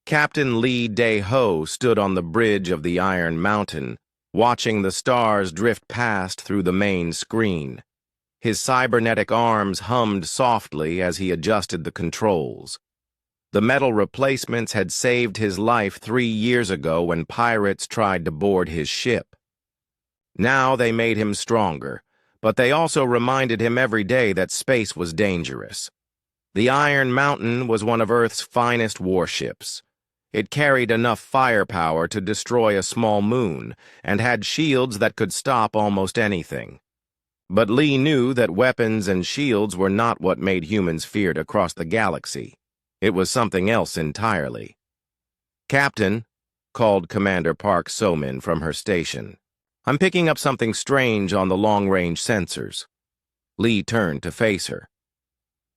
Captain Lee Dae-ho stood on the bridge of the Iron Mountain, watching the stars drift past through the main screen. His cybernetic arms hummed softly as he adjusted the controls. The metal replacements had saved his life 3 years ago when pirates tried to board his ship. Now they made him stronger, but they also reminded him every day that space was dangerous. The Iron Mountain was one of Earth's finest warships. It carried enough firepower to destroy a small moon and had shields that could stop almost anything. But Lee knew that weapons and shields were not what made humans feared across the galaxy. It was something else entirely. "Captain," called Commander Park So-min from her station, "I'm picking up something strange on the long-range sensors." Lee turned to face her.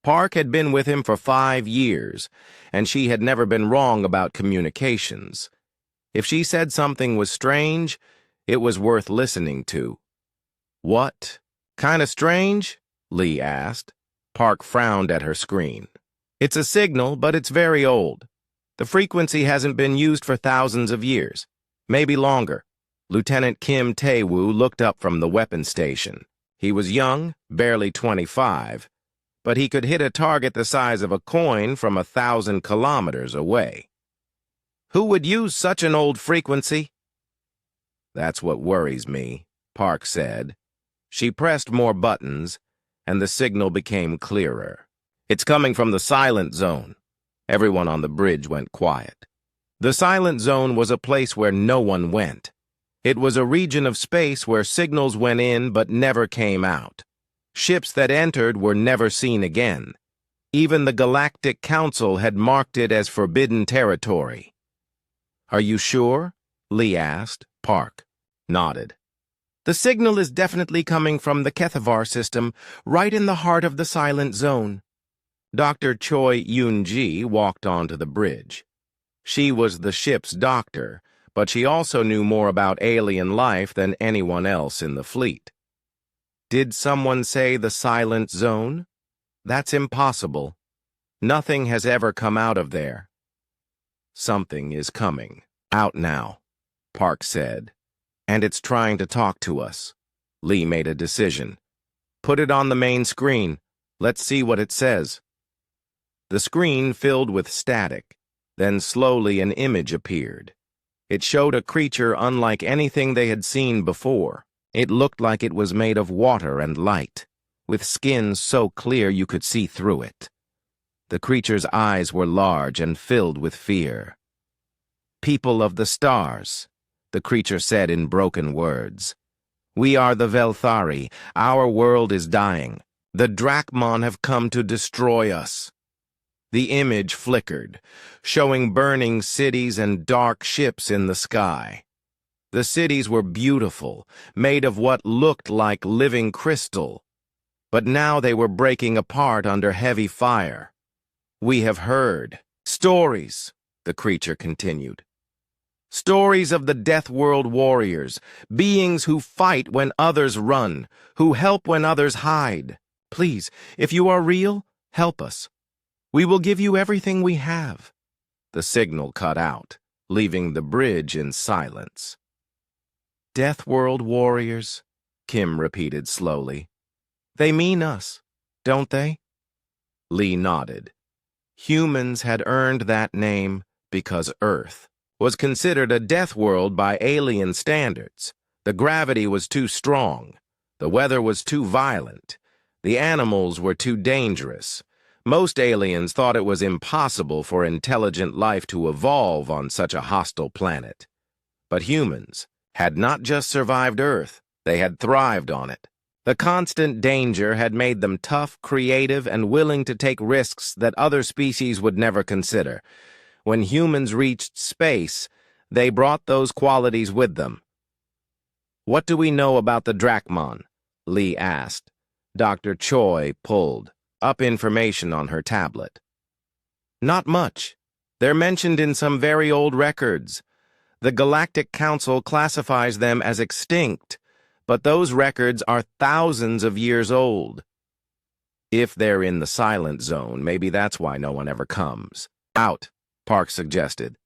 Park had been with him for 5 years, and she had never been wrong about communications. If she said something was strange, it was worth listening to. "What? Kinda strange?" Lee asked. Park frowned at her screen. "It's a signal, but it's very old. The frequency hasn't been used for thousands of years, maybe longer." Lieutenant Kim Tae-woo looked up from the weapons station. He was young, barely 25, but he could hit a target the size of a coin from 1,000 kilometers away. "Who would use such an old frequency?" "That's what worries me," Park said. She pressed more buttons, and the signal became clearer. "It's coming from the silent zone." Everyone on the bridge went quiet. The silent zone was a place where no one went. It was a region of space where signals went in but never came out. Ships that entered were never seen again. Even the Galactic Council had marked it as forbidden territory. "Are you sure?" Lee asked. Park nodded. "The signal is definitely coming from the Kethvar system, right in the heart of the silent zone." Dr. Choi Yoon-ji walked onto the bridge. She was the ship's doctor, but she also knew more about alien life than anyone else in the fleet. "Did someone say the silent zone? That's impossible. Nothing has ever come out of there." "Something is coming. Out now," Park said. "And it's trying to talk to us." Lee made a decision. "Put it on the main screen. Let's see what it says." The screen filled with static. Then slowly an image appeared. It showed a creature unlike anything they had seen before. It looked like it was made of water and light, with skin so clear you could see through it. The creature's eyes were large and filled with fear. "People of the stars," the creature said in broken words. "We are the Velari. Our world is dying. The Drachmon have come to destroy us." The image flickered, showing burning cities and dark ships in the sky. The cities were beautiful, made of what looked like living crystal. But now they were breaking apart under heavy fire. "We have heard stories," the creature continued. "Stories of the Deathworld warriors, beings who fight when others run, who help when others hide. Please, if you are real, help us. We will give you everything we have." The signal cut out, leaving the bridge in silence. "Deathworld warriors," Kim repeated slowly. "They mean us, don't they?" Lee nodded. Humans had earned that name because Earth was considered a death world by alien standards. The gravity was too strong. The weather was too violent. The animals were too dangerous. Most aliens thought it was impossible for intelligent life to evolve on such a hostile planet. But humans had not just survived Earth, they had thrived on it. The constant danger had made them tough, creative, and willing to take risks that other species would never consider. When humans reached space, they brought those qualities with them. "What do we know about the Drachmon?" Lee asked. Dr. Choi pulled up information on her tablet. "Not much. They're mentioned in some very old records. The Galactic Council classifies them as extinct, but those records are thousands of years old. If they're in the silent zone, maybe that's why no one ever comes." "Out," Park suggested.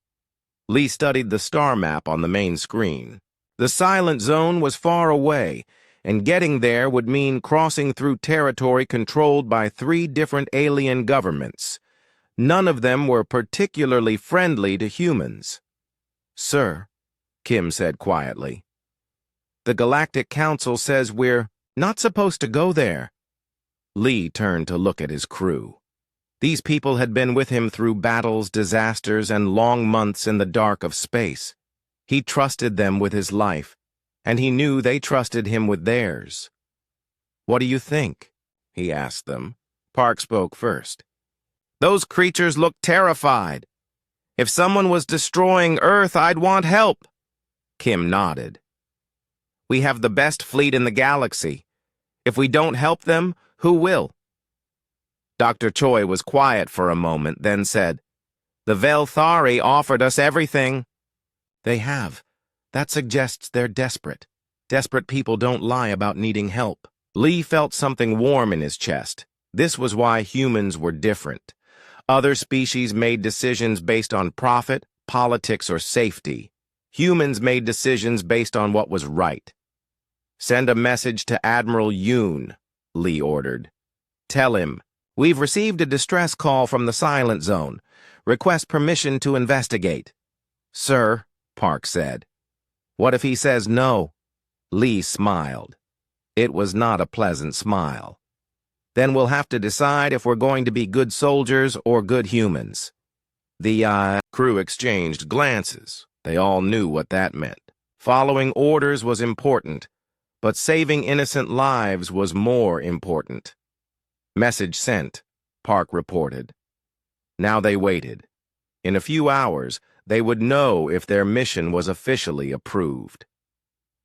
Lee studied the star map on the main screen. The silent zone was far away, and getting there would mean crossing through territory controlled by 3 different alien governments. None of them were particularly friendly to humans. "Sir," Kim said quietly, "the Galactic Council says we're not supposed to go there." Lee turned to look at his crew. These people had been with him through battles, disasters, and long months in the dark of space. He trusted them with his life, and he knew they trusted him with theirs. "What do you think?" he asked them. Park spoke first. "Those creatures look terrified. If someone was destroying Earth, I'd want help." Kim nodded. "We have the best fleet in the galaxy. If we don't help them, who will?" Dr. Choi was quiet for a moment, then said, "The Velari offered us everything." "They have. That suggests they're desperate. Desperate people don't lie about needing help." Lee felt something warm in his chest. This was why humans were different. Other species made decisions based on profit, politics, or safety. Humans made decisions based on what was right. "Send a message to Admiral Yoon," Lee ordered. "Tell him, we've received a distress call from the Silent Zone. Request permission to investigate." "Sir," Park said. "What if he says no?" Lee smiled. It was not a pleasant smile. "Then we'll have to decide if we're going to be good soldiers or good humans." The crew exchanged glances. They all knew what that meant. Following orders was important, but saving innocent lives was more important. "Message sent," Park reported. Now they waited. In a few hours, they would know if their mission was officially approved.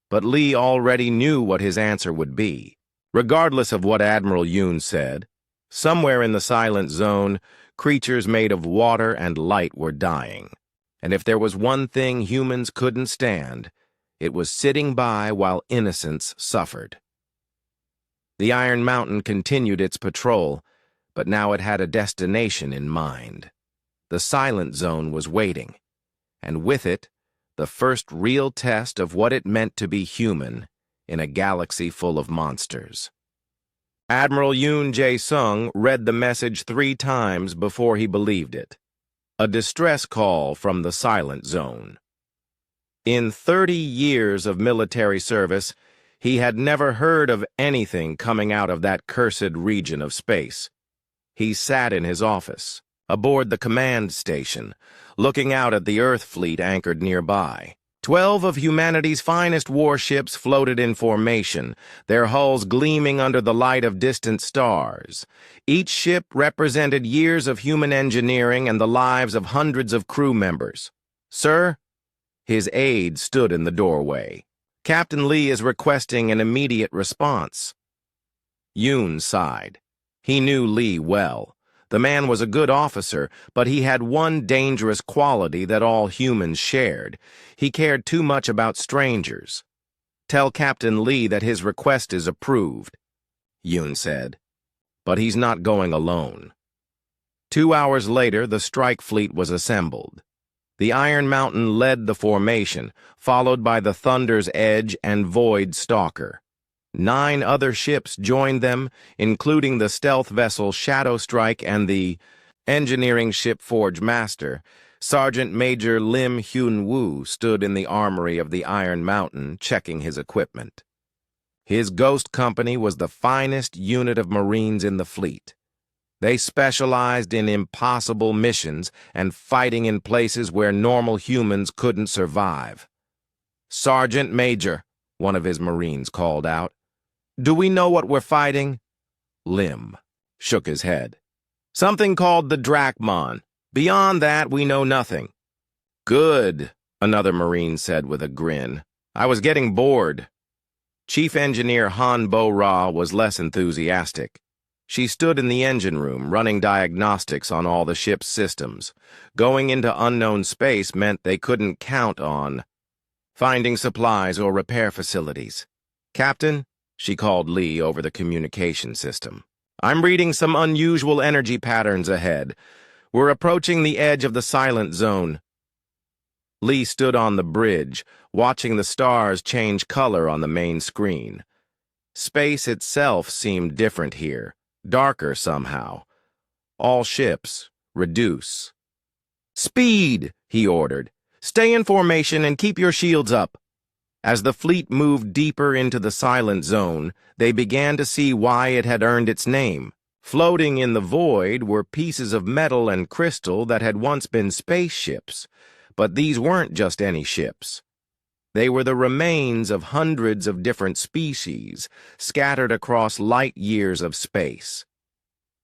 But Lee already knew what his answer would be. Regardless of what Admiral Yoon said, somewhere in the Silent Zone, creatures made of water and light were dying. And if there was one thing humans couldn't stand, it was sitting by while innocents suffered. The Iron Mountain continued its patrol, but now it had a destination in mind. The Silent Zone was waiting, and with it, the first real test of what it meant to be human in a galaxy full of monsters. Admiral Yoon Jae-sung read the message 3 times before he believed it. A distress call from the Silent Zone. In 30 years of military service, he had never heard of anything coming out of that cursed region of space. He sat in his office, aboard the command station, looking out at the Earth fleet anchored nearby. 12 of humanity's finest warships floated in formation, their hulls gleaming under the light of distant stars. Each ship represented years of human engineering and the lives of hundreds of crew members. "Sir?" His aide stood in the doorway. "Captain Lee is requesting an immediate response." Yoon sighed. He knew Lee well. The man was a good officer, but he had one dangerous quality that all humans shared. He cared too much about strangers. "Tell Captain Lee that his request is approved," Yoon said. "But he's not going alone." 2 hours later, the strike fleet was assembled. The Iron Mountain led the formation, followed by the Thunder's Edge and Void Stalker. 9 other ships joined them, including the stealth vessel Shadow Strike and the engineering ship Forge Master. Sergeant Major Lim Hyun-woo stood in the armory of the Iron Mountain, checking his equipment. His ghost company was the finest unit of Marines in the fleet. They specialized in impossible missions and fighting in places where normal humans couldn't survive. "Sergeant Major," one of his Marines called out, "do we know what we're fighting?" Lim shook his head. "Something called the Drachmon. Beyond that, we know nothing." "Good," another Marine said with a grin. "I was getting bored." Chief Engineer Han Bo-ra was less enthusiastic. She stood in the engine room, running diagnostics on all the ship's systems. Going into unknown space meant they couldn't count on finding supplies or repair facilities. "Captain," she called Lee over the communication system, "I'm reading some unusual energy patterns ahead. We're approaching the edge of the silent zone. Lee stood on the bridge, watching the stars change color on the main screen. Space itself seemed different here, darker somehow. All ships, reduce. "Speed!" he ordered. "Stay in formation and keep your shields up." As the fleet moved deeper into the silent zone, they began to see why it had earned its name. Floating in the void were pieces of metal and crystal that had once been spaceships, but these weren't just any ships. They were the remains of hundreds of different species, scattered across light years of space.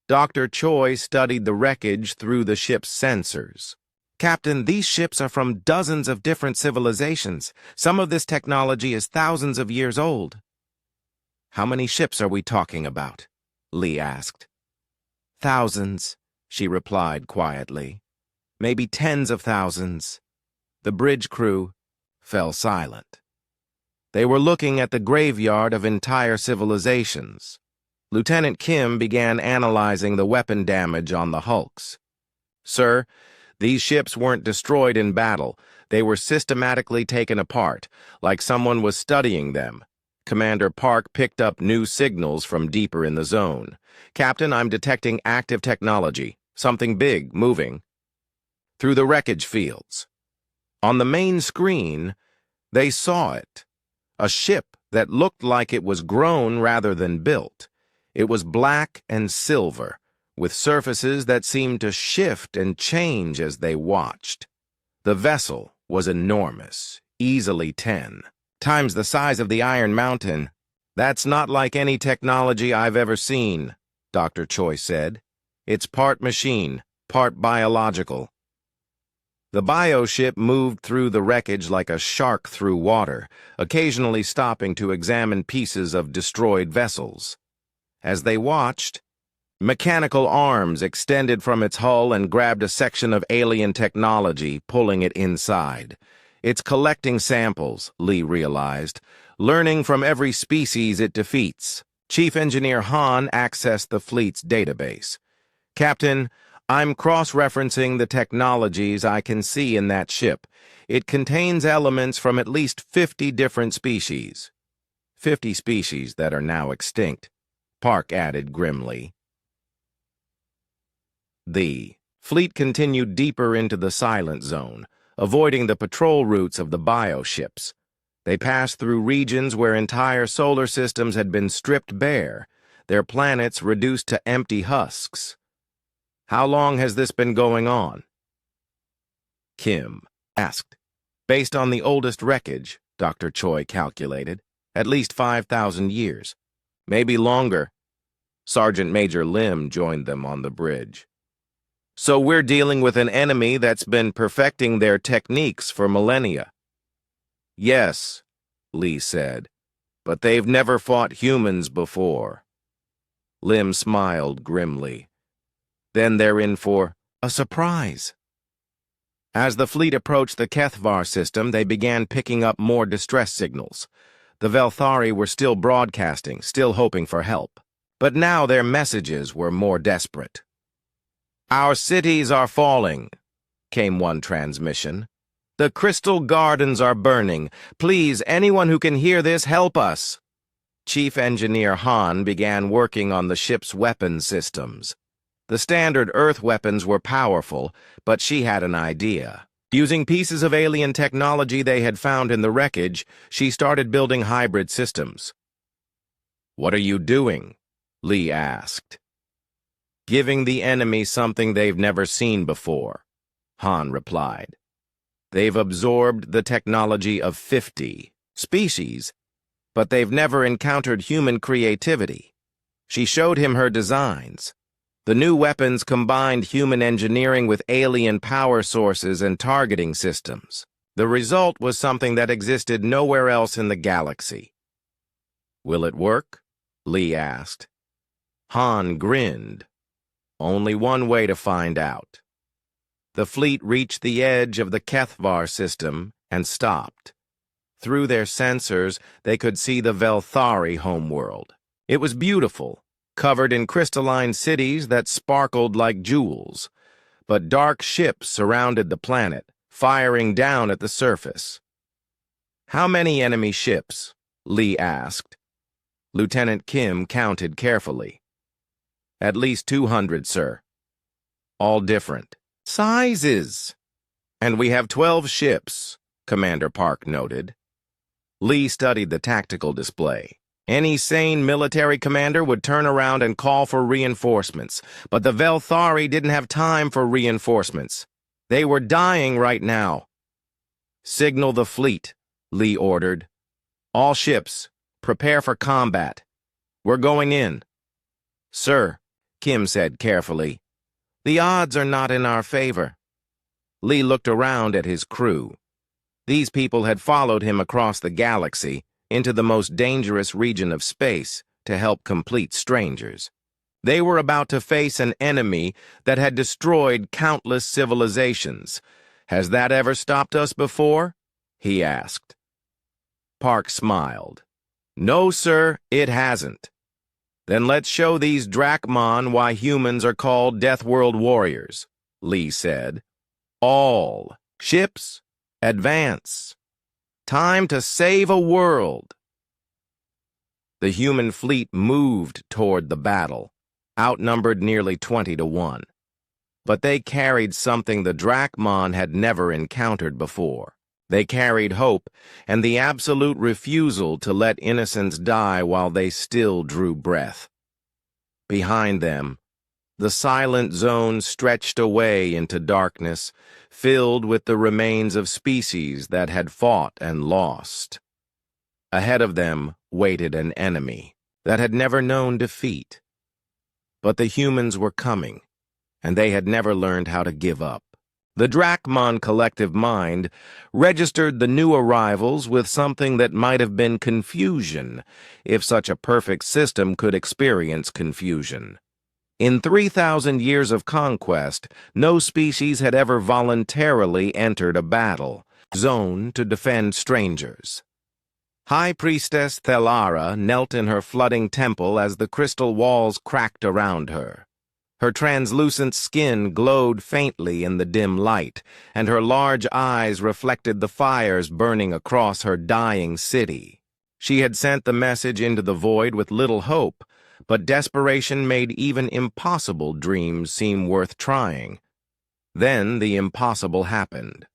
Dr. Choi studied the wreckage through the ship's sensors. "Captain, these ships are from dozens of different civilizations. Some of this technology is thousands of years old." "How many ships are we talking about?" Lee asked. "Thousands," she replied quietly. "Maybe tens of thousands." The bridge crew fell silent. They were looking at the graveyard of entire civilizations. Lieutenant Kim began analyzing the weapon damage on the hulks. "Sir, these ships weren't destroyed in battle. They were systematically taken apart, like someone was studying them." Commander Park picked up new signals from deeper in the zone. "Captain, I'm detecting active technology, something big moving through the wreckage fields." On the main screen, they saw it. A ship that looked like it was grown rather than built. It was black and silver, with surfaces that seemed to shift and change as they watched. The vessel was enormous, easily 10 times the size of the Iron Mountain. "That's not like any technology I've ever seen," Dr. Choi said. "It's part machine, part biological." The bioship moved through the wreckage like a shark through water, occasionally stopping to examine pieces of destroyed vessels. As they watched, mechanical arms extended from its hull and grabbed a section of alien technology, pulling it inside. "It's collecting samples," Lee realized, "learning from every species it defeats." Chief Engineer Han accessed the fleet's database. "Captain, I'm cross-referencing the technologies I can see in that ship. It contains elements from at least 50 different species." 50 species that are now extinct, Park added grimly. The fleet continued deeper into the silent zone, avoiding the patrol routes of the bioships. They passed through regions where entire solar systems had been stripped bare, their planets reduced to empty husks. "How long has this been going on?" Kim asked. "Based on the oldest wreckage," Dr. Choi calculated, "at least 5,000 years. Maybe longer." Sergeant Major Lim joined them on the bridge. "So we're dealing with an enemy that's been perfecting their techniques for millennia." "Yes," Lee said, "but they've never fought humans before." Lim smiled grimly. "Then they're in for a surprise." As the fleet approached the Kethvar system, they began picking up more distress signals. The Velari were still broadcasting, still hoping for help. But now their messages were more desperate. "Our cities are falling," came one transmission. "The crystal gardens are burning. Please, anyone who can hear this, help us." Chief Engineer Han began working on the ship's weapon systems. The standard Earth weapons were powerful, but she had an idea. Using pieces of alien technology they had found in the wreckage, she started building hybrid systems. "What are you doing?" Lee asked. "Giving the enemy something they've never seen before," Han replied. "They've absorbed the technology of 50 species, but they've never encountered human creativity." She showed him her designs. The new weapons combined human engineering with alien power sources and targeting systems. The result was something that existed nowhere else in the galaxy. "Will it work?" Lee asked. Han grinned. "Only one way to find out." The fleet reached the edge of the Kethvar system and stopped. Through their sensors, they could see the Velari homeworld. It was beautiful, covered in crystalline cities that sparkled like jewels. but dark ships surrounded the planet, firing down at the surface. "How many enemy ships?" Lee asked. Lieutenant Kim counted carefully. "At least 200, sir. All different sizes. And we have 12 ships," Commander Park noted. Lee studied the tactical display. Any sane military commander would turn around and call for reinforcements, but the Velari didn't have time for reinforcements. They were dying right now. "Signal the fleet," Lee ordered. "All ships, prepare for combat. We're going in." "Sir," Kim said carefully, "the odds are not in our favor." Lee looked around at his crew. These people had followed him across the galaxy into the most dangerous region of space to help complete strangers. They were about to face an enemy that had destroyed countless civilizations. "Has that ever stopped us before?" he asked. Park smiled. "No, sir, it hasn't." "Then let's show these Drachmon why humans are called Deathworld warriors," Lee said. "All ships, advance. Time to save a world." The human fleet moved toward the battle, outnumbered nearly 20-1. But they carried something the Drachmon had never encountered before. They carried hope and the absolute refusal to let innocents die while they still drew breath. Behind them, the silent zone stretched away into darkness, filled with the remains of species that had fought and lost. Ahead of them waited an enemy that had never known defeat. But the humans were coming, and they had never learned how to give up. The Drachmon collective mind registered the new arrivals with something that might have been confusion, if such a perfect system could experience confusion. In 3,000 years of conquest, no species had ever voluntarily entered a battle zone to defend strangers. High Priestess Thelara knelt in her flooding temple as the crystal walls cracked around her. Her translucent skin glowed faintly in the dim light, and her large eyes reflected the fires burning across her dying city. She had sent the message into the void with little hope, but desperation made even impossible dreams seem worth trying. Then the impossible happened.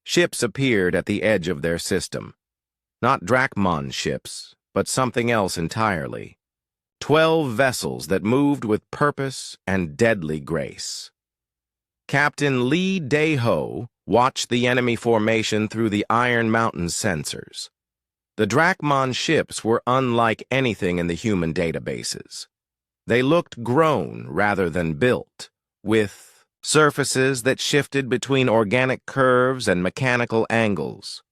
Ships appeared at the edge of their system. Not Drachmon ships, but something else entirely. 12 vessels that moved with purpose and deadly grace. Captain Lee Dae-ho watched the enemy formation through the Iron Mountain sensors. The Drachmon ships were unlike anything in the human databases. They looked grown rather than built, with surfaces that shifted between organic curves and mechanical angles.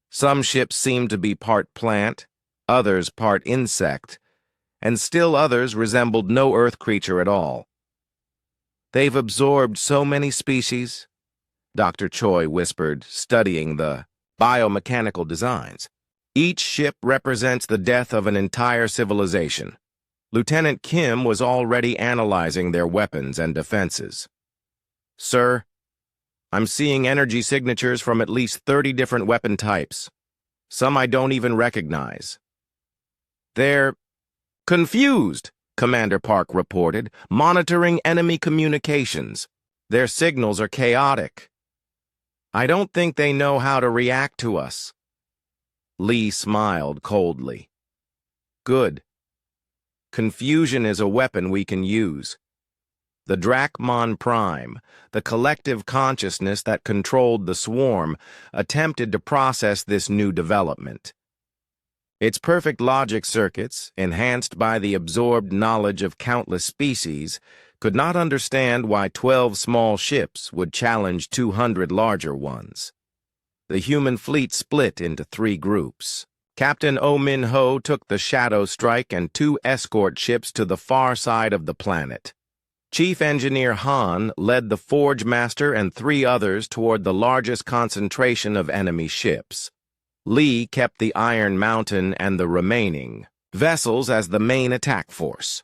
Some ships seemed to be part plant, others part insect, and still others resembled no Earth creature at all. "They've absorbed so many species," Dr. Choi whispered, studying the biomechanical designs. "Each ship represents the death of an entire civilization." Lieutenant Kim was already analyzing their weapons and defenses. "Sir, I'm seeing energy signatures from at least 30 different weapon types. Some I don't even recognize." "They're confused," Commander Park reported, "monitoring enemy communications. Their signals are chaotic. I don't think they know how to react to us." Lee smiled coldly. "Good. Confusion is a weapon we can use. The Drachmon Prime, the collective consciousness that controlled the swarm, attempted to process this new development. Its perfect logic circuits, enhanced by the absorbed knowledge of countless species, could not understand why 12 small ships would challenge 200 larger ones. The human fleet split into 3 groups. Captain Oh Min-ho took the Shadow Strike and 2 escort ships to the far side of the planet. Chief Engineer Han led the Forge Master and 3 others toward the largest concentration of enemy ships. Lee kept the Iron Mountain and the remaining vessels as the main attack force.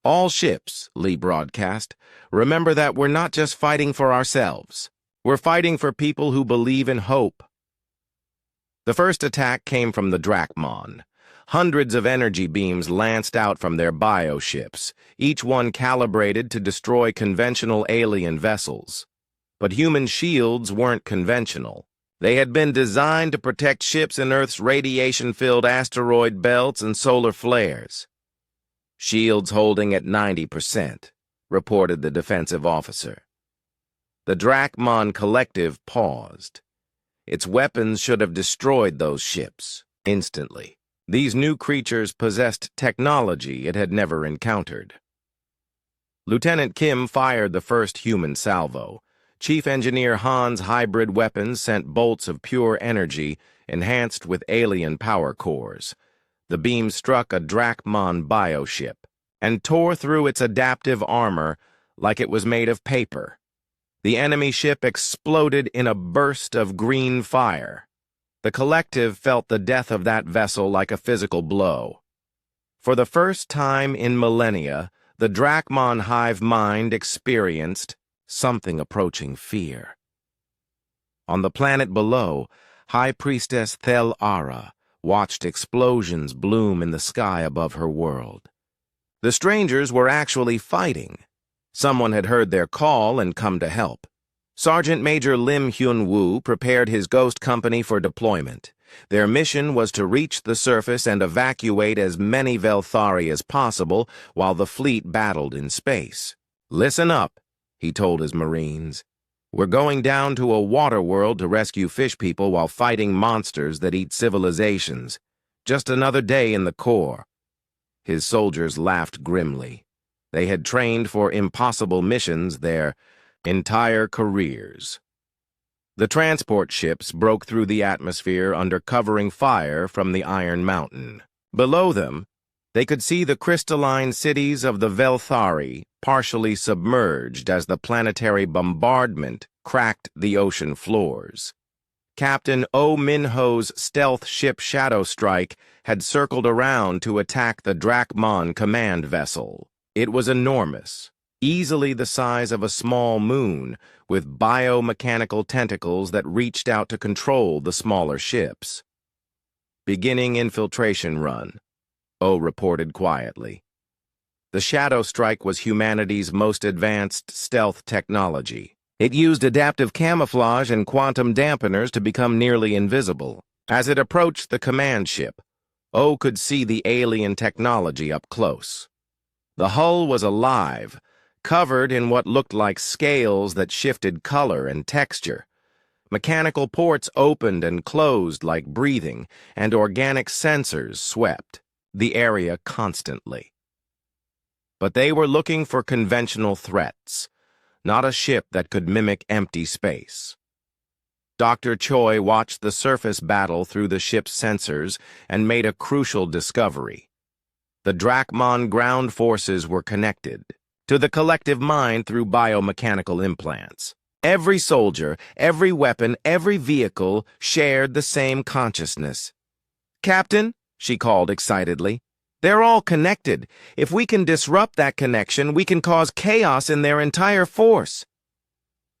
All ships, Lee broadcast, remember that we're not just fighting for ourselves. We're fighting for people who believe in hope. The first attack came from the Drachmon. Hundreds of energy beams lanced out from their bioships, each one calibrated to destroy conventional alien vessels. But human shields weren't conventional. They had been designed to protect ships in Earth's radiation-filled asteroid belts and solar flares. Shields holding at 90%, reported the defensive officer. The Drachmon Collective paused. Its weapons should have destroyed those ships instantly. These new creatures possessed technology it had never encountered. Lieutenant Kim fired the first human salvo. Chief Engineer Han's hybrid weapons sent bolts of pure energy, enhanced with alien power cores. The beam struck a Drachmon bioship and tore through its adaptive armor like it was made of paper. The enemy ship exploded in a burst of green fire. The collective felt the death of that vessel like a physical blow. For the first time in millennia, the Drachmon hive mind experienced something approaching fear. On the planet below, High Priestess Velari watched explosions bloom in the sky above her world. The strangers were actually fighting. Someone had heard their call and come to help. Sergeant Major Lim Hyun-woo prepared his ghost company for deployment. Their mission was to reach the surface and evacuate as many Velari as possible while the fleet battled in space. "Listen up," he told his Marines. "We're going down to a water world to rescue fish people while fighting monsters that eat civilizations. Just another day in the Corps." His soldiers laughed grimly. They had trained for impossible missions their entire careers. The transport ships broke through the atmosphere under covering fire from the Iron Mountain. Below them, they could see the crystalline cities of the Velari partially submerged as the planetary bombardment cracked the ocean floors. Captain Oh Min-ho's stealth ship Shadow Strike had circled around to attack the Drachmon command vessel. It was enormous, easily the size of a small moon, with biomechanical tentacles that reached out to control the smaller ships. "Beginning infiltration run," Oh reported quietly. The Shadow Strike was humanity's most advanced stealth technology. It used adaptive camouflage and quantum dampeners to become nearly invisible. As it approached the command ship, Oh could see the alien technology up close. The hull was alive, covered in what looked like scales that shifted color and texture. Mechanical ports opened and closed like breathing, and organic sensors swept the area constantly. But they were looking for conventional threats, not a ship that could mimic empty space. Dr. Choi watched the surface battle through the ship's sensors and made a crucial discovery. The Drachmon ground forces were connected to the collective mind through biomechanical implants. Every soldier, every weapon, every vehicle shared the same consciousness. "Captain," she called excitedly, "they're all connected. If we can disrupt that connection, we can cause chaos in their entire force."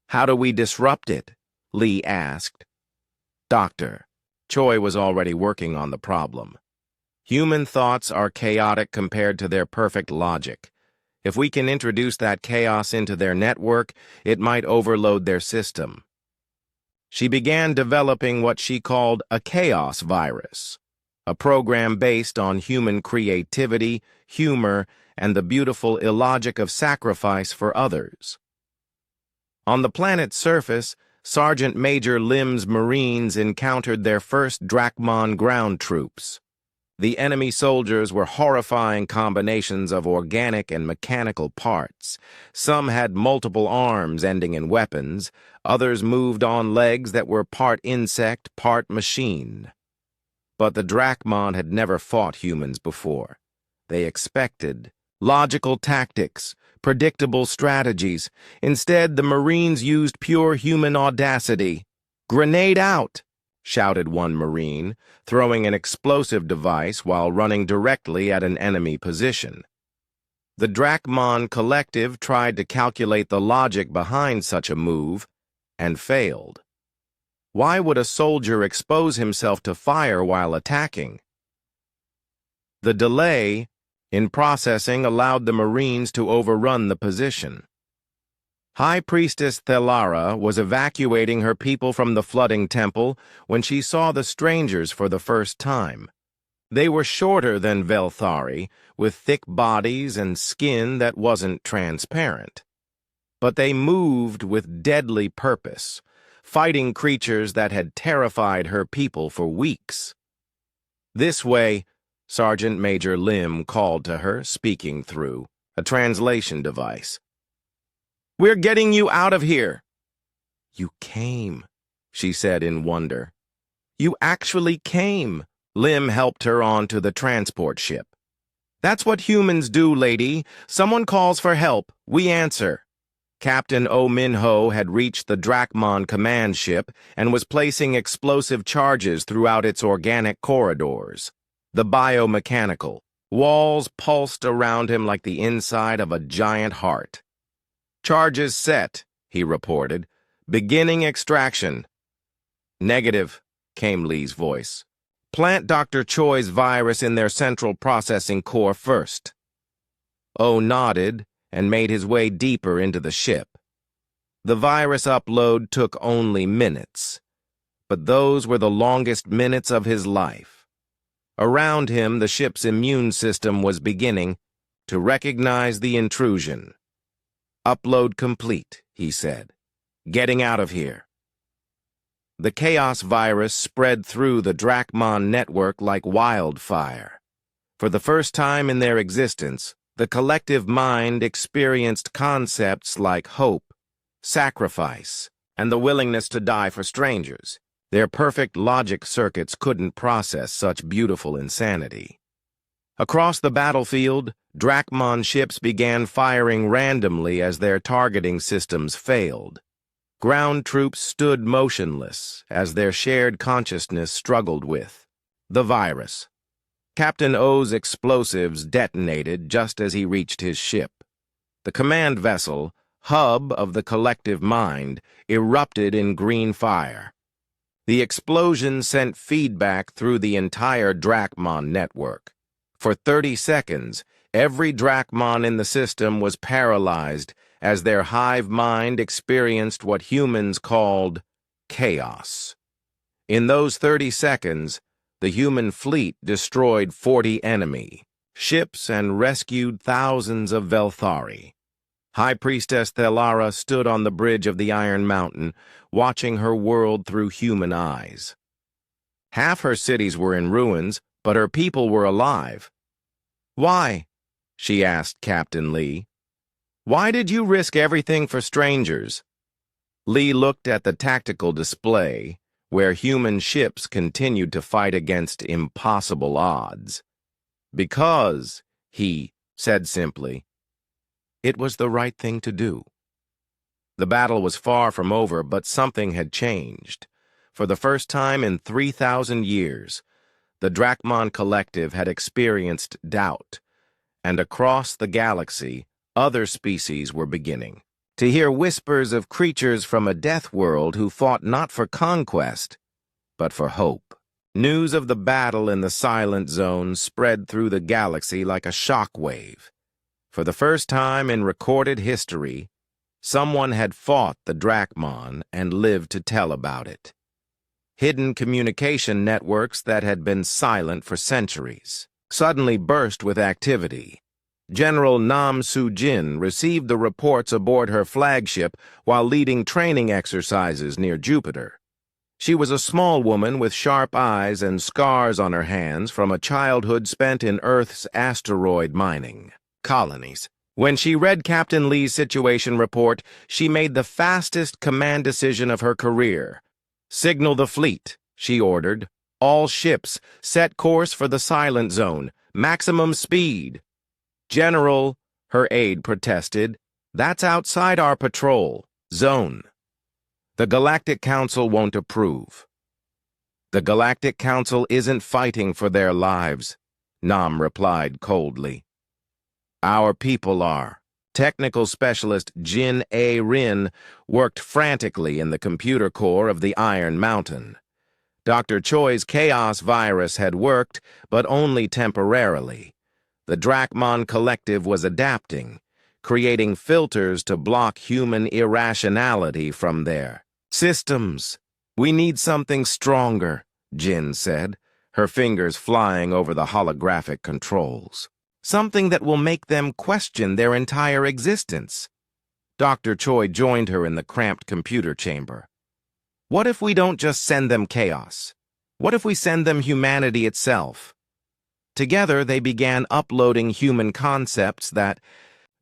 "How do we disrupt it?" Lee asked. "Doctor," Choi was already working on the problem. "Human thoughts are chaotic compared to their perfect logic. If we can introduce that chaos into their network, it might overload their system." She began developing what she called a chaos virus, a program based on human creativity, humor, and the beautiful illogic of sacrifice for others. On the planet's surface, Sergeant Major Lim's Marines encountered their first Drachmon ground troops. The enemy soldiers were horrifying combinations of organic and mechanical parts. Some had multiple arms ending in weapons, others moved on legs that were part insect, part machine. But the Drachmon had never fought humans before. They expected logical tactics, predictable strategies. Instead, the Marines used pure human audacity. "Grenade out!" shouted one Marine, throwing an explosive device while running directly at an enemy position. The Drachmon Collective tried to calculate the logic behind such a move and failed. Why would a soldier expose himself to fire while attacking? The delay in processing allowed the Marines to overrun the position. High Priestess Thelara was evacuating her people from the flooding temple when she saw the strangers for the first time. They were shorter than Velari, with thick bodies and skin that wasn't transparent. But they moved with deadly purpose, fighting creatures that had terrified her people for weeks. "This way," Sergeant Major Lim called to her, speaking through a translation device. "We're getting you out of here." "You came," she said in wonder. "You actually came." Lim helped her onto the transport ship. "That's what humans do, lady. Someone calls for help, we answer." Captain Oh Min-ho had reached the Drachmon command ship and was placing explosive charges throughout its organic corridors. The biomechanical walls pulsed around him like the inside of a giant heart. "Charges set," he reported. "Beginning extraction." "Negative," came Lee's voice. "Plant Dr. Choi's virus in their central processing core first." Oh nodded and made his way deeper into the ship. The virus upload took only minutes, but those were the longest minutes of his life. Around him, the ship's immune system was beginning to recognize the intrusion. "Upload complete," he said. "Getting out of here." The chaos virus spread through the Drachmon network like wildfire. For the first time in their existence, the collective mind experienced concepts like hope, sacrifice, and the willingness to die for strangers. Their perfect logic circuits couldn't process such beautiful insanity. Across the battlefield, Drachmon ships began firing randomly as their targeting systems failed. Ground troops stood motionless as their shared consciousness struggled with the virus. Captain O's explosives detonated just as he reached his ship. The command vessel, hub of the collective mind, erupted in green fire. The explosion sent feedback through the entire Drachmon network. For 30 seconds, every Drachmon in the system was paralyzed as their hive mind experienced what humans called chaos. In those 30 seconds, the human fleet destroyed 40 enemy ships and rescued thousands of Velari. High Priestess Thelara stood on the bridge of the Iron Mountain, watching her world through human eyes. Half her cities were in ruins, but her people were alive. "Why?" she asked Captain Lee. "Why did you risk everything for strangers?" Lee looked at the tactical display, where human ships continued to fight against impossible odds. "Because," he said simply, "it was the right thing to do." The battle was far from over, but something had changed. For the first time in 3,000 years, the Drachmon Collective had experienced doubt, and across the galaxy, other species were beginning to hear whispers of creatures from a death world who fought not for conquest, but for hope. News of the battle in the Silent Zone spread through the galaxy like a shock wave. For the first time in recorded history, someone had fought the Drachmon and lived to tell about it. Hidden communication networks that had been silent for centuries suddenly burst with activity. General Nam Soo-jin received the reports aboard her flagship while leading training exercises near Jupiter. She was a small woman with sharp eyes and scars on her hands from a childhood spent in Earth's asteroid mining colonies. When she read Captain Lee's situation report, she made the fastest command decision of her career. "Signal the fleet," she ordered. "All ships, set course for the Silent Zone. Maximum speed." "General," her aide protested, "that's outside our patrol zone. The Galactic Council won't approve." "The Galactic Council isn't fighting for their lives," Nam replied coldly. Our people are. Technical specialist Jin A. Rin worked frantically in the computer core of the Iron Mountain. Dr. Choi's chaos virus had worked, but only temporarily. The Drachmon Collective was adapting, creating filters to block human irrationality from their systems. We need something stronger, Jin said, her fingers flying over the holographic controls. Something that will make them question their entire existence. Dr. Choi joined her in the cramped computer chamber. What if we don't just send them chaos? What if we send them humanity itself? Together, they began uploading human concepts that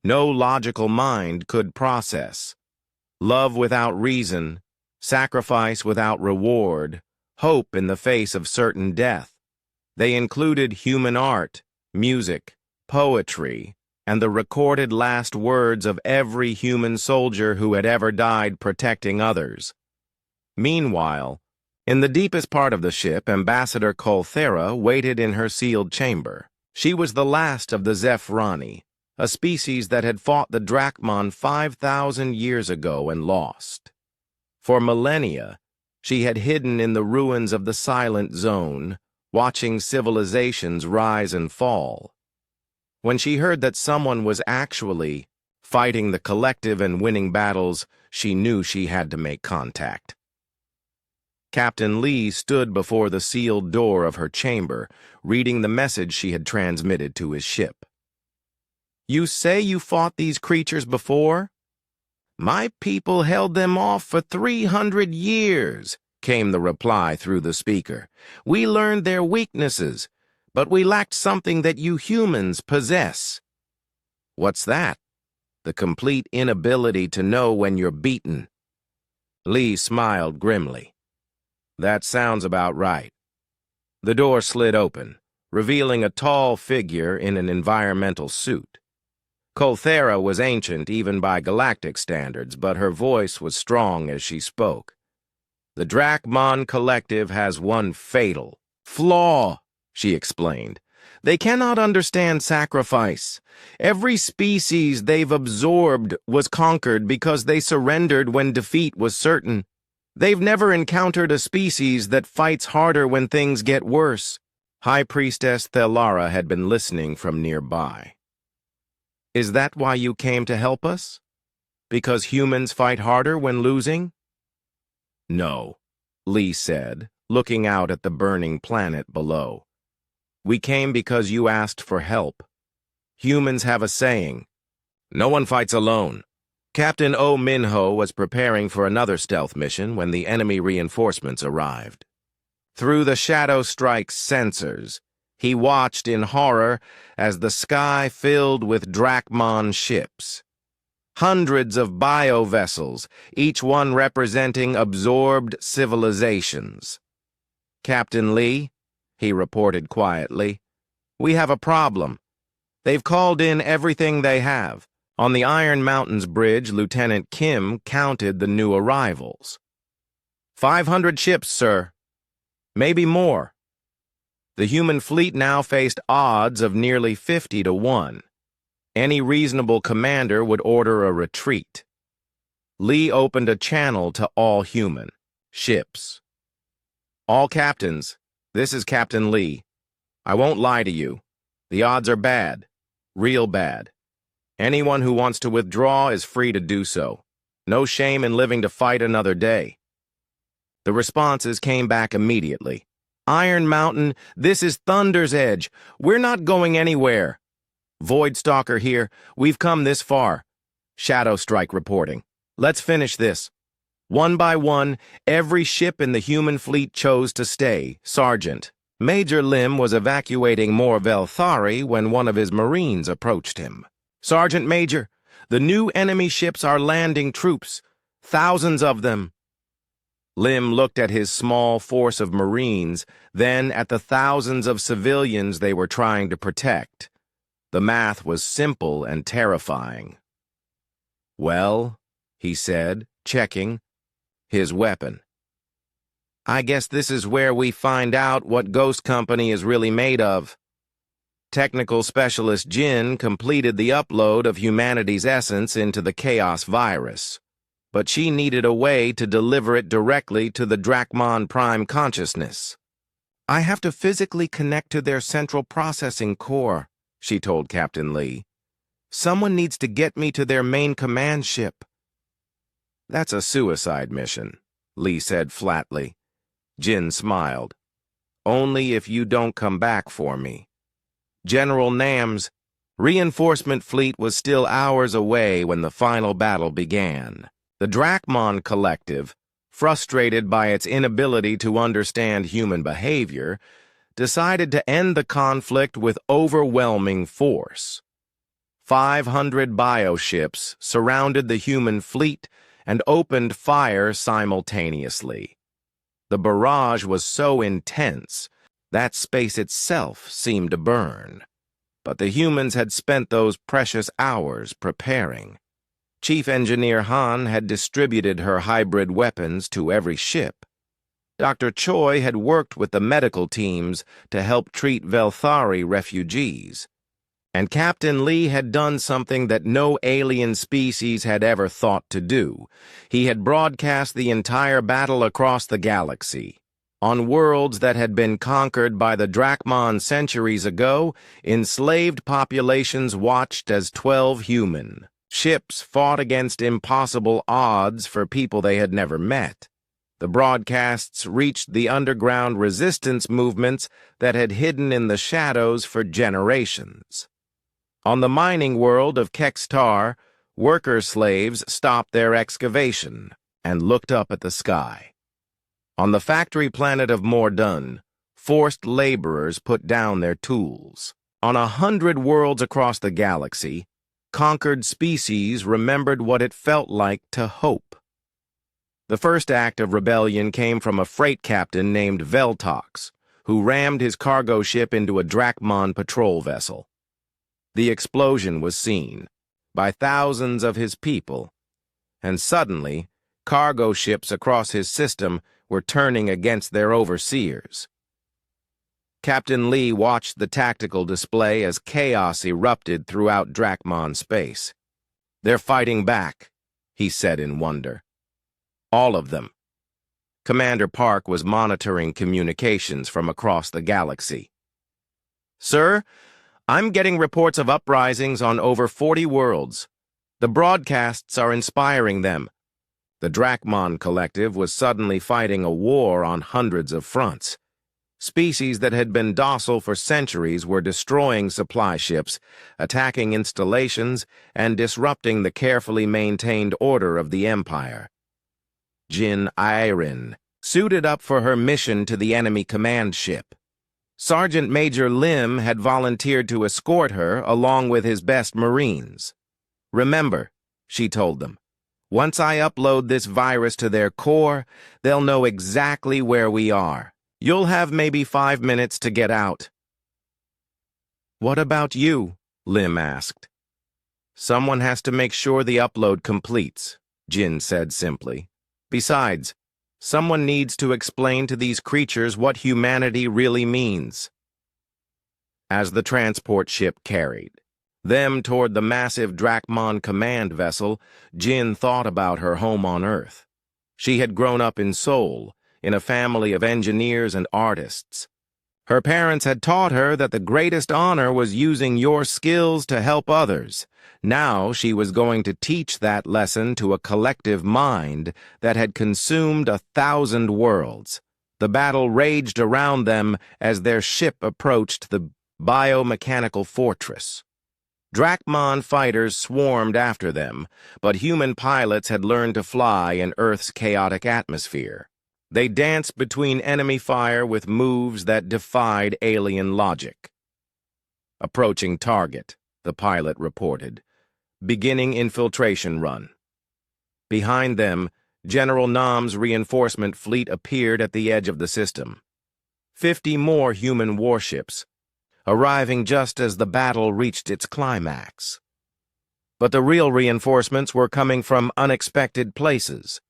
no logical mind could process. Love without reason, sacrifice without reward, hope in the face of certain death. They included human art, music, poetry, and the recorded last words of every human soldier who had ever died protecting others. Meanwhile, in the deepest part of the ship, Ambassador Kethvar waited in her sealed chamber. She was the last of the Zephrani, a species that had fought the Drachmon 5,000 years ago and lost. For millennia, she had hidden in the ruins of the Silent Zone, watching civilizations rise and fall. When she heard that someone was actually fighting the collective and winning battles, she knew she had to make contact. Captain Lee stood before the sealed door of her chamber, reading the message she had transmitted to his ship. You say you fought these creatures before? My people held them off for 300 years, came the reply through the speaker. We learned their weaknesses, but we lacked something that you humans possess. What's that? The complete inability to know when you're beaten. Lee smiled grimly. That sounds about right. The door slid open, revealing a tall figure in an environmental suit. Kethvar was ancient even by Galactic standards, but her voice was strong as she spoke. The Drachmon Collective has one fatal flaw, she explained. They cannot understand sacrifice. Every species they've absorbed was conquered because they surrendered when defeat was certain. They've never encountered a species that fights harder when things get worse. High Priestess Velari had been listening from nearby. Is that why you came to help us? Because humans fight harder when losing? No, Lee said, looking out at the burning planet below. We came because you asked for help. Humans have a saying, no one fights alone. Captain Oh Minho was preparing for another stealth mission when the enemy reinforcements arrived. Through the Shadow Strike's sensors, he watched in horror as the sky filled with Drachmon ships. Hundreds of bio-vessels, each one representing absorbed civilizations. Captain Lee, he reported quietly, we have a problem. They've called in everything they have. On the Iron Mountains Bridge, Lieutenant Kim counted the new arrivals. 500 ships, sir. Maybe more. The human fleet now faced odds of nearly 50 to 1. Any reasonable commander would order a retreat. Lee opened a channel to all human ships. All captains, this is Captain Lee. I won't lie to you. The odds are bad, real bad. Anyone who wants to withdraw is free to do so. No shame in living to fight another day. The responses came back immediately. Iron Mountain, this is Thunder's Edge. We're not going anywhere. Voidstalker here. We've come this far. Shadow Strike reporting. Let's finish this. One by one, every ship in the human fleet chose to stay. Sergeant. Major Lim was evacuating more Velari when one of his Marines approached him. Sergeant Major, the new enemy ships are landing troops. Thousands of them. Lim looked at his small force of Marines, then at the thousands of civilians they were trying to protect. The math was simple and terrifying. Well, he said, checking his weapon. I guess this is where we find out what Ghost Company is really made of. Technical specialist Jin completed the upload of humanity's essence into the Chaos virus, but she needed a way to deliver it directly to the Drachmon Prime consciousness. "I have to physically connect to their central processing core," she told Captain Lee. "Someone needs to get me to their main command ship." "That's a suicide mission," Lee said flatly. Jin smiled. "Only if you don't come back for me." General Nam's reinforcement fleet was still hours away when the final battle began. The Drachmon Collective, frustrated by its inability to understand human behavior, decided to end the conflict with overwhelming force. 500 bioships surrounded the human fleet and opened fire simultaneously. The barrage was so intense that space itself seemed to burn. But the humans had spent those precious hours preparing. Chief Engineer Han had distributed her hybrid weapons to every ship. Dr. Choi had worked with the medical teams to help treat Velari refugees. And Captain Lee had done something that no alien species had ever thought to do. He had broadcast the entire battle across the galaxy. On worlds that had been conquered by the Drachmon centuries ago, enslaved populations watched as 12 human ships fought against impossible odds for people they had never met. The broadcasts reached the underground resistance movements that had hidden in the shadows for generations. On the mining world of Kethvar, worker slaves stopped their excavation and looked up at the sky. On the factory planet of Mordun, forced laborers put down their tools. On 100 worlds across the galaxy, conquered species remembered what it felt like to hope. The first act of rebellion came from a freight captain named Veltox, who rammed his cargo ship into a Drachmon patrol vessel. The explosion was seen by thousands of his people, and suddenly, cargo ships across his system were turning against their overseers. Captain Lee watched the tactical display as chaos erupted throughout Drachmon space. "They're fighting back," he said in wonder. "All of them." Commander Park was monitoring communications from across the galaxy. "Sir, I'm getting reports of uprisings on over 40 worlds. The broadcasts are inspiring them." The Drachmon Collective was suddenly fighting a war on hundreds of fronts. Species that had been docile for centuries were destroying supply ships, attacking installations, and disrupting the carefully maintained order of the Empire. Jin Irin suited up for her mission to the enemy command ship. Sergeant Major Lim had volunteered to escort her along with his best Marines. "Remember," she told them, "once I upload this virus to their core, they'll know exactly where we are. You'll have maybe 5 minutes to get out." "What about you?" Lim asked. "Someone has to make sure the upload completes," Jin said simply. "Besides, someone needs to explain to these creatures what humanity really means." As the transport ship carried them toward the massive Drachmon command vessel, Jin thought about her home on Earth. She had grown up in Seoul, in a family of engineers and artists. Her parents had taught her that the greatest honor was using your skills to help others. Now she was going to teach that lesson to a collective mind that had consumed 1,000 worlds. The battle raged around them as their ship approached the biomechanical fortress. Drachmon fighters swarmed after them, but human pilots had learned to fly in Earth's chaotic atmosphere. They danced between enemy fire with moves that defied alien logic. "Approaching target," the pilot reported. "Beginning infiltration run." Behind them, General Nam's reinforcement fleet appeared at the edge of the system. 50 more human warships, arriving just as the battle reached its climax. But the real reinforcements were coming from unexpected places.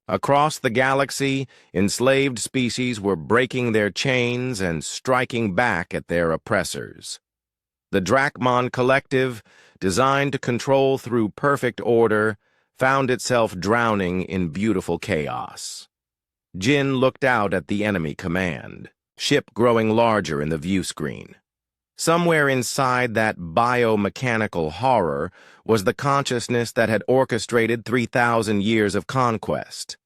Across the galaxy, enslaved species were breaking their chains and striking back at their oppressors. The Drachmon Collective, designed to control through perfect order, found itself drowning in beautiful chaos. Jin looked out at the enemy command, ship growing larger in the view screen. Somewhere inside that biomechanical horror was the consciousness that had orchestrated 3,000 years of conquest.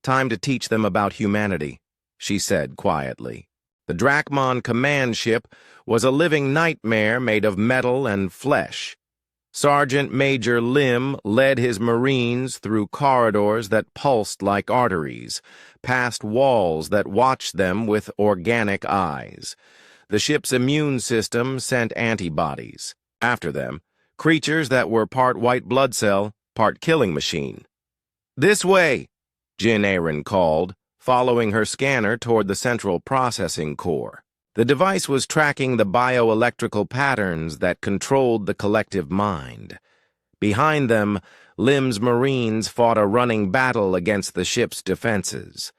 "Time to teach them about humanity," she said quietly. The Drachmon command ship was a living nightmare made of metal and flesh. Sergeant Major Lim led his Marines through corridors that pulsed like arteries, past walls that watched them with organic eyes. The ship's immune system sent antibodies. After them, creatures that were part white blood cell, part killing machine. "This way," Jin Aaron called, following her scanner toward the central processing core. The device was tracking the bioelectrical patterns that controlled the collective mind. Behind them, Lim's Marines fought a running battle against the ship's defenses.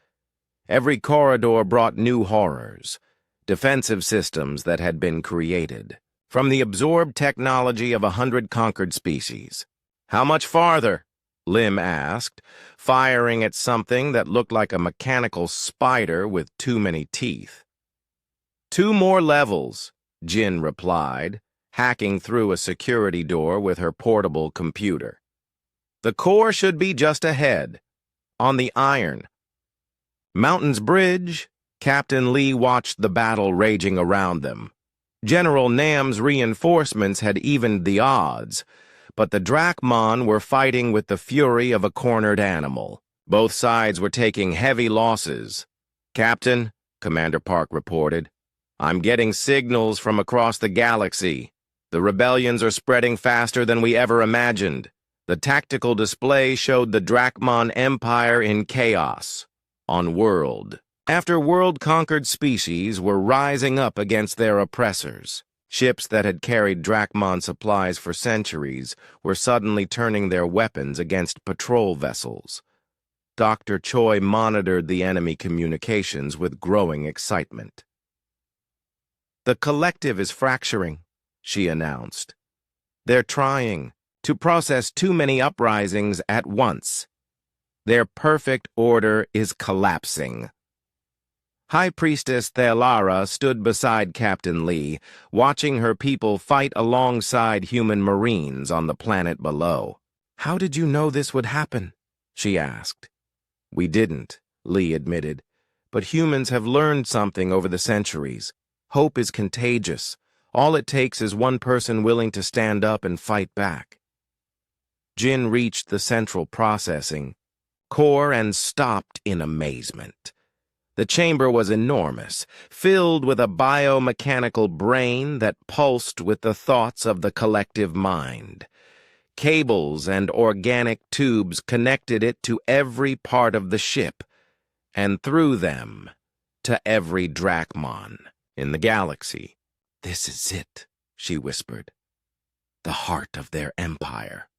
Every corridor brought new horrors, defensive systems that had been created from the absorbed technology of 100 conquered species. "How much farther?" Lim asked, firing at something that looked like a mechanical spider with too many teeth. "2 more levels," Jin replied, hacking through a security door with her portable computer. "The core should be just ahead, on the iron." Mountain's Bridge, Captain Lee watched the battle raging around them. General Nam's reinforcements had evened the odds, but the Drachmon were fighting with the fury of a cornered animal. Both sides were taking heavy losses. "Captain," Commander Park reported, "I'm getting signals from across the galaxy. The rebellions are spreading faster than we ever imagined." The tactical display showed the Drachmon Empire in chaos, on world after world-conquered species were rising up against their oppressors. Ships that had carried Drachmon supplies for centuries were suddenly turning their weapons against patrol vessels. Dr. Choi monitored the enemy communications with growing excitement. "The collective is fracturing," she announced. "They're trying to process too many uprisings at once. Their perfect order is collapsing." High Priestess Thelara stood beside Captain Lee, watching her people fight alongside human Marines on the planet below. "How did you know this would happen?" she asked. "We didn't," Lee admitted, "but humans have learned something over the centuries. Hope is contagious. All it takes is one person willing to stand up and fight back." Jin reached the central processing core and stopped in amazement. The chamber was enormous, filled with a biomechanical brain that pulsed with the thoughts of the collective mind. Cables and organic tubes connected it to every part of the ship, and through them, to every Drachmon in the galaxy. "This is it," she whispered. "The heart of their empire."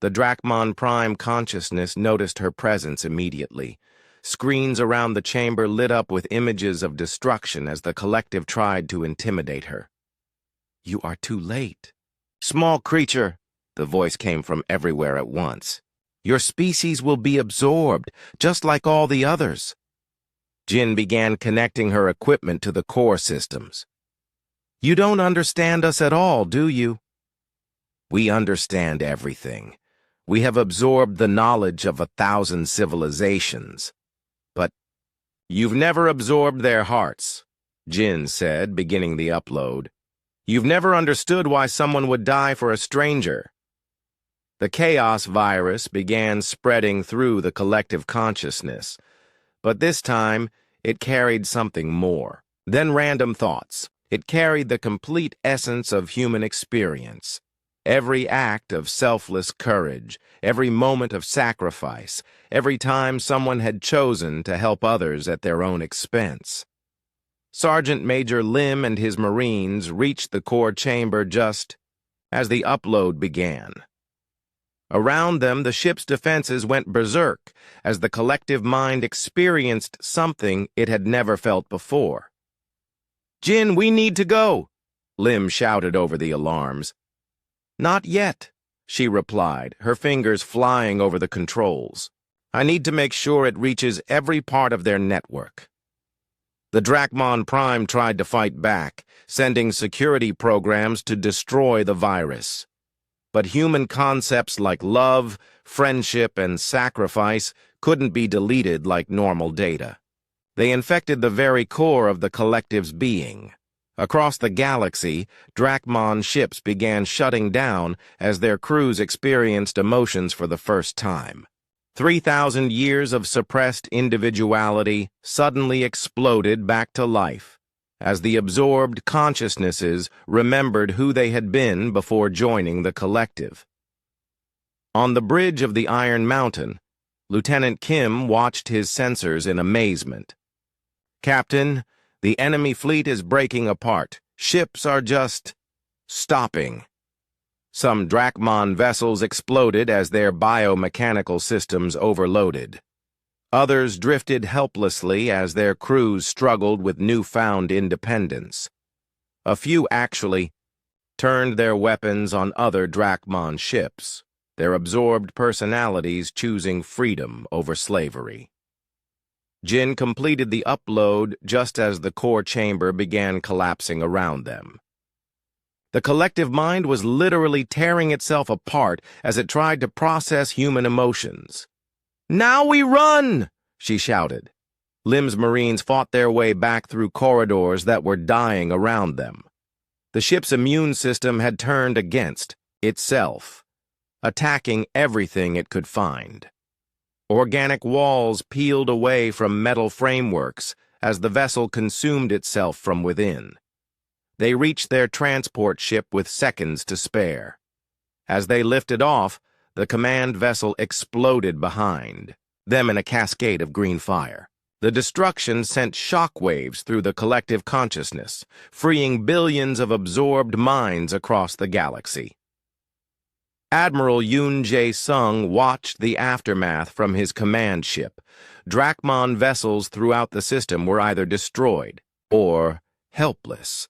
The Drachmon Prime consciousness noticed her presence immediately. Screens around the chamber lit up with images of destruction as the collective tried to intimidate her. "You are too late." "Small creature," the voice came from everywhere at once. "Your species will be absorbed, just like all the others." Jin began connecting her equipment to the core systems. "You don't understand us at all, do you?" "We understand everything. We have absorbed the knowledge of 1,000 civilizations. But you've never absorbed their hearts," Jin said, beginning the upload. "You've never understood why someone would die for a stranger." The chaos virus began spreading through the collective consciousness, but this time it carried something more than random thoughts. It carried the complete essence of human experience. Every act of selfless courage, every moment of sacrifice, every time someone had chosen to help others at their own expense. Sergeant Major Lim and his Marines reached the core chamber just as the upload began. Around them, the ship's defenses went berserk as the collective mind experienced something it had never felt before. "Jin, we need to go," Lim shouted over the alarms. "Not yet," she replied, her fingers flying over the controls. "I need to make sure it reaches every part of their network." The Drachmon Prime tried to fight back, sending security programs to destroy the virus. But human concepts like love, friendship, and sacrifice couldn't be deleted like normal data. They infected the very core of the collective's being. Across the galaxy, Drachmon ships began shutting down as their crews experienced emotions for the first time. 3,000 years of suppressed individuality suddenly exploded back to life, as the absorbed consciousnesses remembered who they had been before joining the collective. On the bridge of the Iron Mountain, Lieutenant Kim watched his sensors in amazement. "Captain, the enemy fleet is breaking apart. Ships are just stopping." Some Drachmon vessels exploded as their biomechanical systems overloaded. Others drifted helplessly as their crews struggled with newfound independence. A few actually turned their weapons on other Drachmon ships, their absorbed personalities choosing freedom over slavery. Jin completed the upload just as the core chamber began collapsing around them. The collective mind was literally tearing itself apart as it tried to process human emotions. "Now we run!" she shouted. Lim's Marines fought their way back through corridors that were dying around them. The ship's immune system had turned against itself, attacking everything it could find. Organic walls peeled away from metal frameworks as the vessel consumed itself from within. They reached their transport ship with seconds to spare. As they lifted off, the command vessel exploded behind them in a cascade of green fire. The destruction sent shockwaves through the collective consciousness, freeing billions of absorbed minds across the galaxy. Admiral Yoon Jae-sung watched the aftermath from his command ship. Drachmon vessels throughout the system were either destroyed or helpless.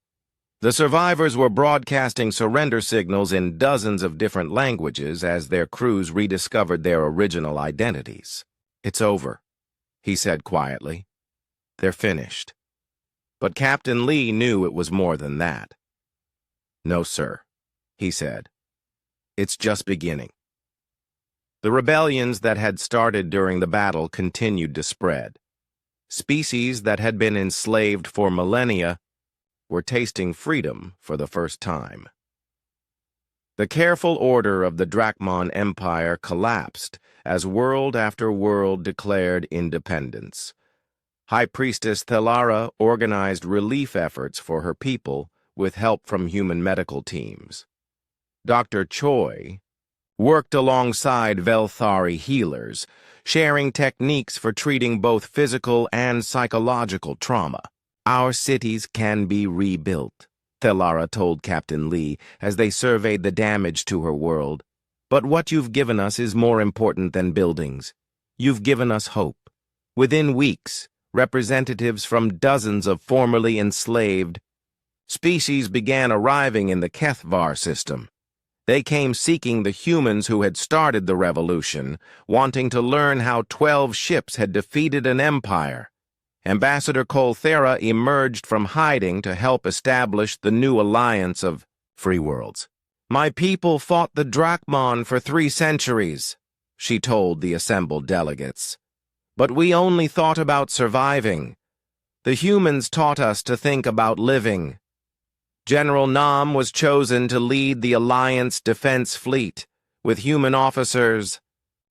The survivors were broadcasting surrender signals in dozens of different languages as their crews rediscovered their original identities. "It's over," he said quietly. "They're finished." But Captain Lee knew it was more than that. "No, sir," he said. "It's just beginning." The rebellions that had started during the battle continued to spread. Species that had been enslaved for millennia were tasting freedom for the first time. The careful order of the Drachmon Empire collapsed as world after world declared independence. High Priestess Thelara organized relief efforts for her people with help from human medical teams. Dr. Choi worked alongside Velari healers, sharing techniques for treating both physical and psychological trauma. "Our cities can be rebuilt," Thelara told Captain Lee as they surveyed the damage to her world. "But what you've given us is more important than buildings. You've given us hope." Within weeks, representatives from dozens of formerly enslaved species began arriving in the Kethvar system. They came seeking the humans who had started the revolution, wanting to learn how 12 ships had defeated an empire. Ambassador Colthera emerged from hiding to help establish the new alliance of free worlds. "My people fought the Drachmon for 3 centuries, she told the assembled delegates. "But we only thought about surviving. The humans taught us to think about living." General Nam was chosen to lead the Alliance Defense Fleet, with human officers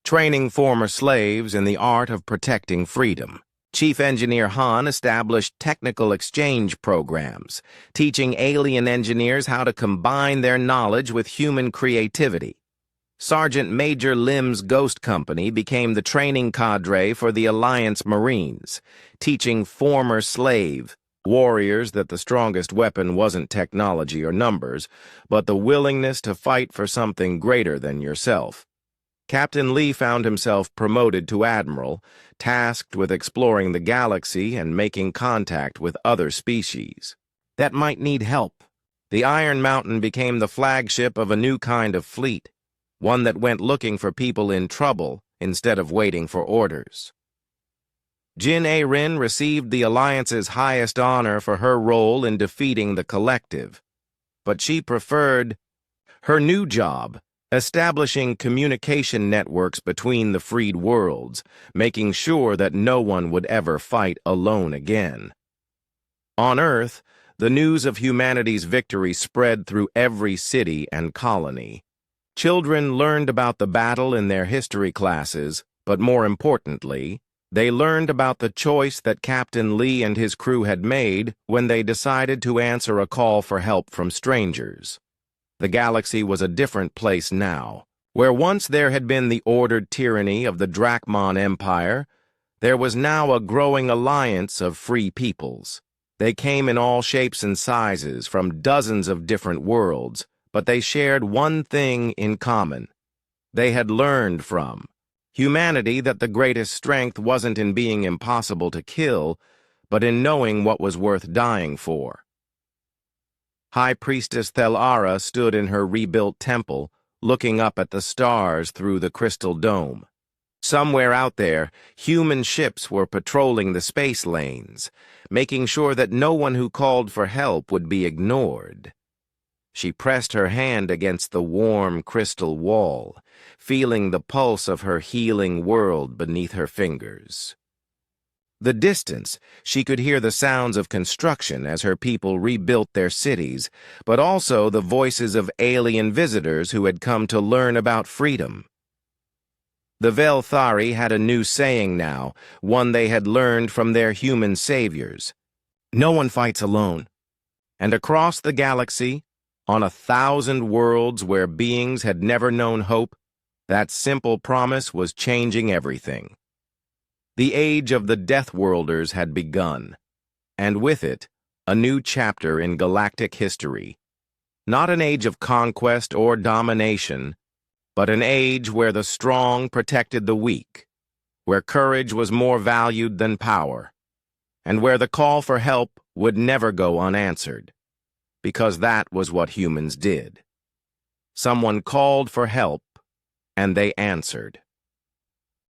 training former slaves in the art of protecting freedom. Chief Engineer Han established technical exchange programs, teaching alien engineers how to combine their knowledge with human creativity. Sergeant Major Lim's Ghost Company became the training cadre for the Alliance Marines, teaching former slave warriors that the strongest weapon wasn't technology or numbers, but the willingness to fight for something greater than yourself. Captain Lee found himself promoted to admiral, tasked with exploring the galaxy and making contact with other species that might need help. The Iron Mountain became the flagship of a new kind of fleet, one that went looking for people in trouble instead of waiting for orders. Jin A-Rin received the Alliance's highest honor for her role in defeating the Collective, but she preferred her new job, establishing communication networks between the freed worlds, making sure that no one would ever fight alone again. On Earth, the news of humanity's victory spread through every city and colony. Children learned about the battle in their history classes, but more importantly, they learned about the choice that Captain Lee and his crew had made when they decided to answer a call for help from strangers. The galaxy was a different place now. Where once there had been the ordered tyranny of the Drachmon Empire, there was now a growing alliance of free peoples. They came in all shapes and sizes from dozens of different worlds, but they shared one thing in common. They had learned from humanity that the greatest strength wasn't in being impossible to kill, but in knowing what was worth dying for. High Priestess Thel'ara stood in her rebuilt temple, looking up at the stars through the crystal dome. Somewhere out there, human ships were patrolling the space lanes, making sure that no one who called for help would be ignored. She pressed her hand against the warm crystal wall, feeling the pulse of her healing world beneath her fingers. The distance, she could hear the sounds of construction as her people rebuilt their cities, but also the voices of alien visitors who had come to learn about freedom. The Velari had a new saying now, one they had learned from their human saviors. No one fights alone. And across the galaxy, on 1,000 worlds where beings had never known hope, that simple promise was changing everything. The age of the Deathworlders had begun, and with it, a new chapter in galactic history. Not an age of conquest or domination, but an age where the strong protected the weak, where courage was more valued than power, and where the call for help would never go unanswered, because that was what humans did. Someone called for help, and they answered.